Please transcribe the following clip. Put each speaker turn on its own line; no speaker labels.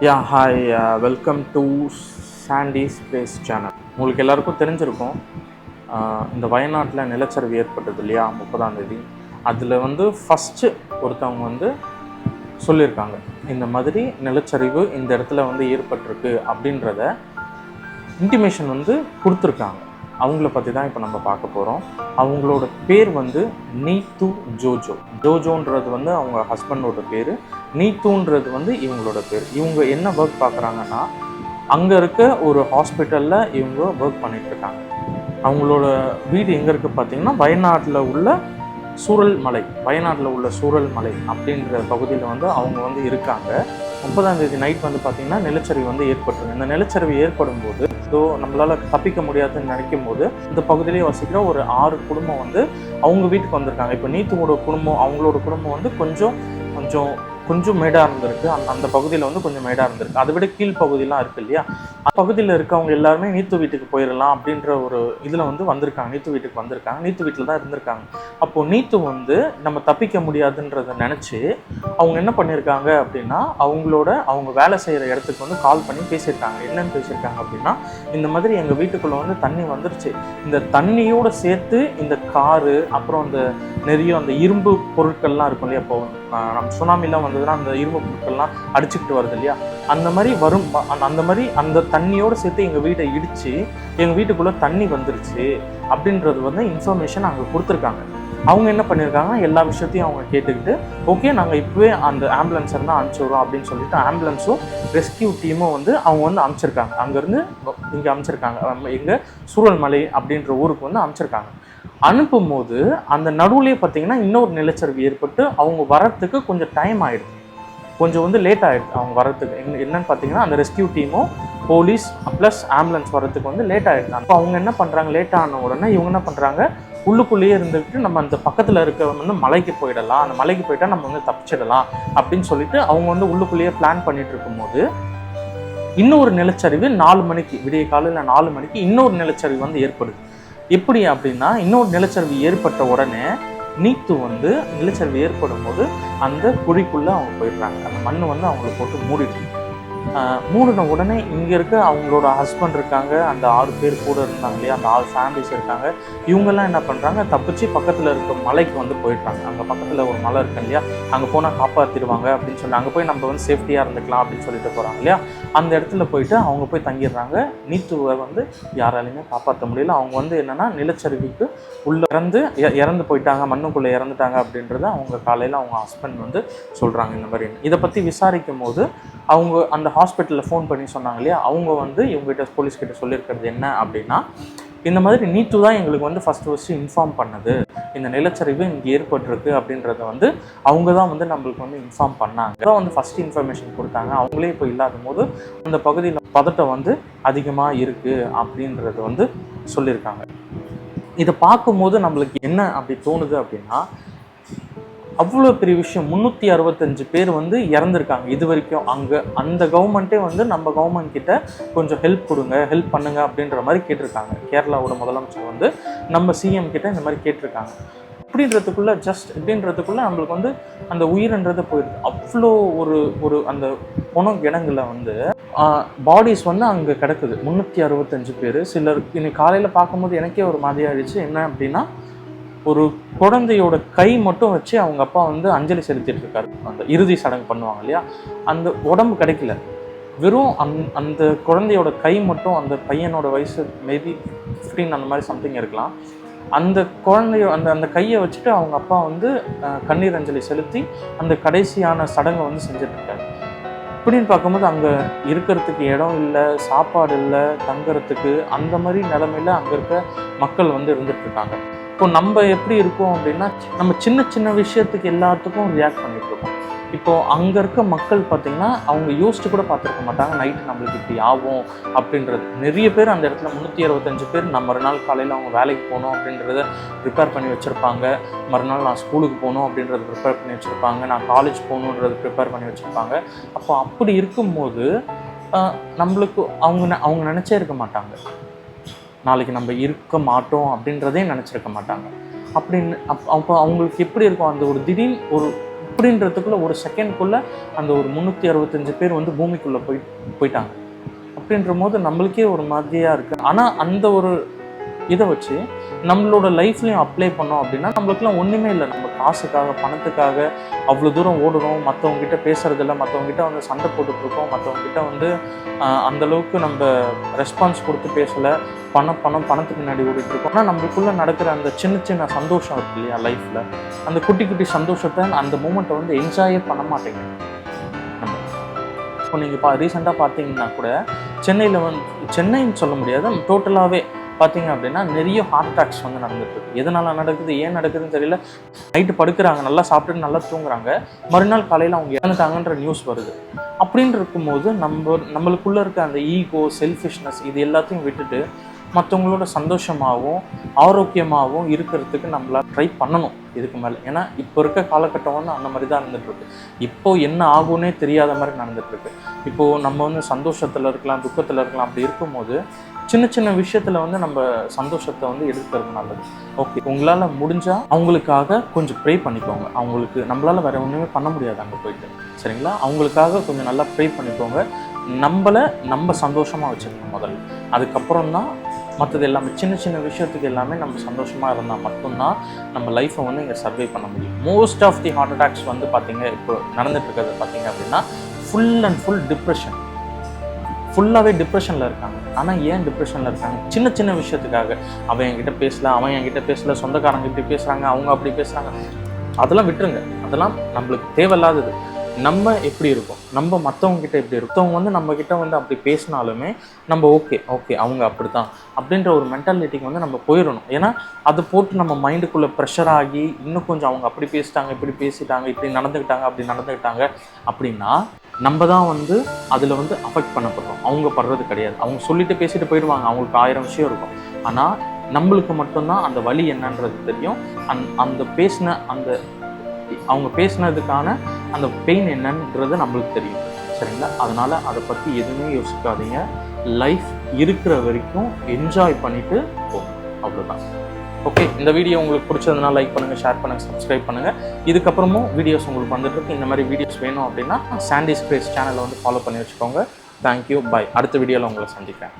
Hi, welcome to சாண்டிஸ் space channel. உங்களுக்கு எல்லாருக்கும் தெரிஞ்சிருக்கும், இந்த வயநாட்டில் நிலச்சரிவு ஏற்பட்டது இல்லையா 30ஆம் தேதி. அதில் ஃபஸ்ட்டு ஒருத்தவங்க சொல்லியிருக்காங்க, இந்த மாதிரி நிலச்சரிவு இந்த இடத்துல ஏற்பட்டிருக்கு அப்படின்றத இன்டிமேஷன் கொடுத்துருக்காங்க. அவங்கள பற்றி தான் இப்போ நம்ம பார்க்க போகிறோம். அவங்களோட பேர் நீத்து ஜோஜோன்றது அவங்க ஹஸ்பண்டோட பேர், நீத்துன்றது இவங்களோட பேர். இவங்க என்ன ஒர்க் பார்க்குறாங்கன்னா, அங்கே இருக்க ஒரு ஹாஸ்பிட்டலில் இவங்க ஒர்க் பண்ணிகிட்ருக்காங்க. அவங்களோட வீடு எங்கே இருக்குது பார்த்தீங்கன்னா, வயநாட்டில் உள்ள சூரல்மலை அப்படின்ற பகுதியில் அவங்க இருக்காங்க. 30ஆம் தேதி நைட் பார்த்தீங்கன்னா நிலச்சரிவு ஏற்பட்டுருக்கு. இந்த நிலச்சரிவு ஏற்படும் போது நம்மளால் தப்பிக்க முடியாதுன்னு நினைக்கும் போது இந்த பகுதியிலே வசிக்கிற ஒரு 6 குடும்பம் அவங்க வீட்டுக்கு வந்திருக்காங்க. இப்போ நீத்துவோட குடும்பம், அவங்களோட குடும்பம் கொஞ்சம் மேடாக இருந்திருக்கு. அந்த பகுதியில் கொஞ்சம் மேடாக இருந்திருக்கு. அதை விட கீழ் பகுதியெலாம் இருக்குது இல்லையா, அந்த பகுதியில் இருக்கவங்க எல்லாருமே நீத்து வீட்டுக்கு போயிடலாம் அப்படின்ற ஒரு இதில் வந்திருக்காங்க. நீத்து வீட்டுக்கு வந்திருக்காங்க, நீத்து வீட்டில் தான் இருந்திருக்காங்க. அப்போது நீத்து நம்ம தப்பிக்க முடியாதுன்றதை நினச்சி அவங்க என்ன பண்ணியிருக்காங்க அப்படின்னா, அவங்க வேலை செய்கிற இடத்துக்கு கால் பண்ணி பேசியிருக்காங்க. என்னென்னு பேசியிருக்காங்க அப்படின்னா, இந்த மாதிரி எங்கள் வீட்டுக்குள்ளே தண்ணி வந்துருச்சு, இந்த தண்ணியோடு சேர்த்து இந்த காரு, அப்புறம் நிறைய அந்த இரும்பு பொருட்கள்லாம் இருக்கும் இல்லையா, இப்போ நம்ம சுனாமிலாம் வந்ததுன்னா அந்த இரும்பு பொருட்கள்லாம் அடிச்சுக்கிட்டு வருது இல்லையா, அந்த மாதிரி அந்த தண்ணியோடு சேர்த்து எங்கள் வீட்டை இடித்து எங்கள் வீட்டுக்குள்ளே தண்ணி வந்துருச்சு அப்படின்றது இன்ஃபர்மேஷன் அங்கே கொடுத்துருக்காங்க. அவங்க என்ன பண்ணியிருக்காங்கன்னா, எல்லா விஷயத்தையும் அவங்க கேட்டுக்கிட்டு, ஓகே நாங்கள் இப்போவே அந்த ஆம்புலன்ஸ் இருந்தால் அனுப்பிச்சிடுறோம் அப்படின்னு சொல்லிட்டு ஆம்புலன்ஸும் ரெஸ்கியூ டீமும் அவங்க அனுப்பிச்சிருக்காங்க. அங்கேருந்து இங்கே அனுப்பிச்சிருக்காங்க, எங்கள் சூரல்மலை அப்படின்ற ஊருக்கு அனுப்பிச்சிருக்காங்க. அனுப்பும் போது அந்த நடுவுலேயே பார்த்தீங்கன்னா இன்னொரு நிலச்சரிவு ஏற்பட்டு அவங்க வரத்துக்கு கொஞ்சம் டைம் ஆகிடுது, கொஞ்சம் லேட் ஆகிடுது அவங்க வரத்துக்கு. என்னன்னு பார்த்தீங்கன்னா, அந்த ரெஸ்கியூ டீமும் போலீஸ் ப்ளஸ் ஆம்புலன்ஸ் வரத்துக்கு லேட் ஆகிடுது. அப்போ அவங்க என்ன பண்ணுறாங்க, லேட் ஆன உடனே இவங்க என்ன பண்ணுறாங்க, உள்ளுக்குள்ளேயே இருந்துக்கிட்டு நம்ம அந்த பக்கத்தில் இருக்க மலைக்கு போயிடலாம், அந்த மலைக்கு போயிட்டால் நம்ம தப்பிச்சிடலாம் அப்படின்னு சொல்லிட்டு அவங்க உள்ளுக்குள்ளேயே பிளான் பண்ணிட்டு இருக்கும்போது இன்னொரு நிலச்சரிவு 4 மணிக்கு, விடிய காலையில் 4 மணிக்கு இன்னொரு நிலச்சரிவு ஏற்படுது. எப்படி அப்படின்னா, இன்னொரு நிலச்சரிவு ஏற்பட்ட உடனே நீத்து நிலச்சரிவு ஏற்படும் போது அந்த குழிக்குள்ளே அவங்க போயிடுறாங்க. அந்த மண் அவங்களை போட்டு மூடிடுது. மூடின உடனே இங்கே இருக்க அவங்களோட ஹஸ்பண்ட் இருக்காங்க, அந்த 6 பேர் கூட இருந்தாங்க இல்லையா, அந்த 6 ஃபேமிலிஸ் இருக்காங்க. இவங்கெல்லாம் என்ன பண்ணுறாங்க, தப்பிச்சு பக்கத்தில் இருக்க மலைக்கு போயிட்டாங்க. அங்கே பக்கத்தில் ஒரு மலை இருக்கு இல்லையா, அங்கே போனால் காப்பாற்றிடுவாங்க அப்படின்னு சொல்லி அங்கே போய் நம்ம சேஃப்டியாக இருந்துக்கலாம் அப்படின்னு சொல்லிட்டு போகிறாங்க இல்லையா. அந்த இடத்துல போயிட்டு அவங்க போய் தங்கிடுறாங்க. நீத்துவை யாராலையுமே காப்பாற்ற முடியல. அவங்க என்னென்னா நிலச்சரிவுக்கு உள்ளே இறந்து போயிட்டாங்க, மண்ணுக்குள்ளே இறந்துட்டாங்க அப்படின்றத அவங்க காலையில் அவங்க ஹஸ்பண்ட் சொல்கிறாங்க. இந்த மாதிரி இதை பற்றி விசாரிக்கும் போது அவங்க அந்த ஹாஸ்பிட்டலில் ஃபோன் பண்ணி சொன்னாங்க இல்லையா, அவங்க இவங்ககிட்ட போலீஸ்கிட்ட சொல்லியிருக்கிறது என்ன அப்படின்னா, இந்த மாதிரி நீத்து தான் எங்களுக்கு ஃபஸ்ட்டு இன்ஃபார்ம் பண்ணது, இந்த நிலச்சரிவு இங்கே ஏற்பட்டிருக்கு அப்படின்றத அவங்க தான் நம்மளுக்கு இன்ஃபார்ம் பண்ணாங்க. அதான் ஃபஸ்ட் இன்ஃபர்மேஷன் கொடுத்தாங்க. அவங்களே இப்போ இல்லாத போது அந்த பகுதியில் பதட்டம் அதிகமாக இருக்குது அப்படின்றது சொல்லியிருக்காங்க. இதை பார்க்கும்போது நம்மளுக்கு என்ன அப்படி தோணுது அப்படின்னா, அவ்வளோ பெரிய விஷயம், 365 பேர் இறந்துருக்காங்க இது வரைக்கும். அங்கே அந்த கவர்மெண்ட்டே நம்ம கவர்மெண்ட் கிட்ட கொஞ்சம் ஹெல்ப் பண்ணுங்க அப்படின்ற மாதிரி கேட்டிருக்காங்க. கேரளாவோட முதலமைச்சர் நம்ம சிஎம் கிட்ட இந்த மாதிரி கேட்டிருக்காங்க. இப்படின்றதுக்குள்ளே நம்மளுக்கு அந்த உயிரின்றது போயிடுது. அவ்வளோ ஒரு அந்த இடங்களில் பாடிஸ் அங்கே கிடக்குது 365 பேர். சிலர் இன்னைக்கு காலையில் பார்க்கும்போது எனக்கே ஒரு மாதிரி ஆயிடுச்சு. என்ன அப்படின்னா, ஒரு குழந்தையோட கை மட்டும் வச்சு அவங்க அப்பா அஞ்சலி செலுத்திட்டு இருக்காரு. அந்த இறுதி சடங்கு பண்ணுவாங்க இல்லையா, அந்த உடம்பு கிடைக்கல, வெறும் அந்த குழந்தையோட கை மட்டும். அந்த பையனோட வயசு மேபி 15 அந்த மாதிரி சம்திங் இருக்கலாம். அந்த அந்த கையை வச்சுட்டு அவங்க அப்பா கண்ணீர் அஞ்சலி செலுத்தி அந்த கடைசியான சடங்கை செஞ்சிட்ருக்காரு. இப்படின்னு பார்க்கும்போது அங்கே இருக்கிறதுக்கு இடம் இல்லை, சாப்பாடு இல்லை, தங்குறதுக்கு அந்த மாதிரி நிலைமையில் அங்கே இருக்க மக்கள் இருந்துகிட்ருக்காங்க. இப்போ நம்ம எப்படி இருக்கோம் அப்படின்னா, நம்ம சின்ன சின்ன விஷயத்துக்கு எல்லாத்துக்கும் ரியாக்ட் பண்ணிட்டு இருக்கோம். இப்போது அங்கே இருக்க மக்கள் பார்த்திங்கன்னா, அவங்க யோசிச்சு கூட பார்த்துருக்க மாட்டாங்க நைட்டு நம்மளுக்கு இப்படி ஆகும் அப்படின்றது. நிறைய பேர் அந்த இடத்துல 365 பேர் நான் மறுநாள் காலையில் அவங்க வேலைக்கு போகணும் அப்படின்றத ப்ரிப்பேர் பண்ணி வச்சுருப்பாங்க. மறுநாள் நான் ஸ்கூலுக்கு போகணும் அப்படின்றத ப்ரிப்பேர் பண்ணி வச்சுருப்பாங்க. நான் காலேஜ் போகணுன்றது ப்ரிப்பேர் பண்ணி வச்சுருப்பாங்க. அப்போ அப்படி இருக்கும்போது நம்மளுக்கு அவங்க நினச்சே இருக்க மாட்டாங்க, நாளைக்கு நம்ம இருக்க மாட்டோம் அப்படின்றதே நினச்சிருக்க மாட்டாங்க. அப்படின்னு அப்போ அவங்களுக்கு எப்படி இருக்கும், அந்த ஒரு திடீர்னு அப்படின்றதுக்குள்ள ஒரு செகண்ட்குள்ளே அந்த ஒரு 365 பேர் வந்து பூமிக்குள்ளே போயிட்டாங்க. அப்படின்ற போது நம்மளுக்கே ஒரு மாதிரியாக இருக்குது. ஆனால் அந்த ஒரு இதை வச்சு நம்மளோட லைஃப்லையும் அப்ளை பண்ணோம் அப்படின்னா நம்மளுக்குலாம் ஒன்றுமே இல்லை. நம்ம காசுக்காக பணத்துக்காக அவ்வளோ தூரம் ஓடுறோம், மற்றவங்ககிட்ட பேசுறதில்ல, மற்றவங்ககிட்ட வந்து சண்டை போட்டுட்ருக்கோம், மற்றவங்ககிட்ட வந்து அந்தளவுக்கு நம்ம ரெஸ்பான்ஸ் கொடுத்து பேசலை, பணத்துக்கு முன்னாடி ஓடிட்டுருக்கோம். ஆனால் நம்மளுக்குள்ளே நடக்கிற அந்த சின்ன சின்ன சந்தோஷம் இருக்கு இல்லையா லைஃப்பில், அந்த குட்டி குட்டி சந்தோஷத்தை அந்த மூமெண்ட்டை வந்து என்ஜாயே பண்ண மாட்டேங்க நம்ம. இப்போ நீங்கள் ரீசெண்டாக பார்த்தீங்கன்னா கூட சென்னைன்னு சொல்ல முடியாது, டோட்டலாகவே பார்த்தீங்க அப்படின்னா நிறைய ஹார்ட் அட்டாக்ஸ் வந்து நடந்துட்டுருக்கு. எதனால் நடக்குது, ஏன் நடக்குதுன்னு தெரியல. நைட்டு படுக்கிறாங்க, நல்லா சாப்பிட்டுட்டு நல்லா தூங்குறாங்க, மறுநாள் காலையில் அவங்க இறந்துட்டாங்கன்ற நியூஸ் வருது. அப்படின்னு இருக்கும்போது நம்மளுக்குள்ளே இருக்க அந்த ஈகோ, செல்ஃபிஷ்னஸ் இது எல்லாத்தையும் விட்டுட்டு மற்றவங்களோட சந்தோஷமாகவும் ஆரோக்கியமாகவும் இருக்கிறதுக்கு நம்மளால் ட்ரை பண்ணணும் இதுக்கு மேலே. ஏன்னா இப்போ இருக்க காலகட்டம் வந்து அந்த மாதிரி தான் இருந்துகிட்ருக்கு. இப்போது என்ன ஆகும்னே தெரியாத மாதிரி நடந்துகிட்ருக்கு. இப்போது நம்ம வந்து சந்தோஷத்தில் இருக்கலாம், துக்கத்தில் இருக்கலாம். அப்படி இருக்கும்போது சின்ன சின்ன விஷயத்தில் வந்து நம்ம சந்தோஷத்தை வந்து எடுக்கிறது நல்லது. ஓகே, உங்களால் முடிஞ்சால் அவங்களுக்காக கொஞ்சம் ப்ரே பண்ணிக்கோங்க. அவங்களுக்கு நம்மளால் வேறு ஒன்றுமே பண்ண முடியாது அங்கே போயிட்டு, சரிங்களா? அவங்களுக்காக கொஞ்சம் நல்லா ப்ரே பண்ணிக்கோங்க. நம்ம சந்தோஷமாக வச்சுக்கணும் முதல்ல. அதுக்கப்புறம் தான் மற்றது எல்லாமே. சின்ன சின்ன விஷயத்துக்கு எல்லாமே நம்ம சந்தோஷமாக இருந்தால் மட்டும்தான் நம்ம லைஃப்பை வந்து இங்கே சர்வை பண்ண முடியும். Most of the heart attacks வந்து பார்த்தீங்க இப்போ நடந்துட்டு இருக்கிறது பார்த்தீங்க அப்படின்னா ஃபுல் அண்ட் ஃபுல் டிப்ரெஷன். ஃபுல்லாகவே டிப்ரெஷனில் இருக்காங்க. ஆனால் ஏன் டிப்ரெஷனில் இருக்காங்க? சின்ன சின்ன விஷயத்துக்காக. அவன் என்கிட்ட பேசல, சொந்தக்காரங்க இப்படி பேசுகிறாங்க, அவங்க அப்படி பேசுகிறாங்க. அதெல்லாம் விட்டுருங்க. அதெல்லாம் நம்மளுக்கு தேவையில்லாதது. நம்ம எப்படி இருக்கோம், நம்ம மற்றவங்ககிட்ட எப்படி இருக்கும், மற்றவங்க வந்து நம்மக்கிட்ட வந்து அப்படி பேசினாலுமே நம்ம ஓகே அவங்க அப்படி தான் அப்படின்ற ஒரு மென்டாலிட்டிக்கு வந்து நம்ம போயிடணும். ஏன்னா அதை போட்டு நம்ம மைண்டுக்குள்ளே ப்ரெஷர் ஆகி இன்னும் கொஞ்சம் அவங்க அப்படி பேசிட்டாங்க, இப்படி பேசிட்டாங்க, இப்படி நடந்துக்கிட்டாங்க அப்படின்னா நம்ம தான் வந்து அதில் வந்து அஃபெக்ட் பண்ணப்படுறோம். அவங்க படுறது கிடையாது. அவங்க சொல்லிட்டு பேசிட்டு போயிடுவாங்க, அவங்களுக்கு 1000 விஷயம் இருக்கும். ஆனால் நம்மளுக்கு மட்டும்தான் அந்த வலி என்னன்றது தெரியும். அவங்க பேசினதுக்கான அந்த பெயின் என்னன்றது நம்மளுக்கு தெரியும், சரிங்களா? அதனால் அதை பற்றி எதுவுமே யோசிக்காதீங்க. லைஃப் இருக்கிற வரைக்கும் என்ஜாய் பண்ணிவிட்டு போகும், அவ்வளோதான். ஓகே, இந்த வீடியோ உங்களுக்கு பிடிச்சதுனால லைக் பண்ணுங்கள், ஷேர் பண்ணுங்கள், சப்ஸ்கிரைப் பண்ணுங்கள். இதுக்கப்புறமும் வீடியோஸ் உங்களுக்கு வந்துட்டுருக்கு. இந்த மாதிரி வீடியோஸ் வேணும் அப்படின்னா சாண்டிஸ் கிரேஸ் சேனலை வந்து ஃபாலோ பண்ணி வச்சுக்கோங்க. தேங்க்யூ, பாய். அடுத்த வீடியோவில் உங்களை சந்திக்கிறேன்.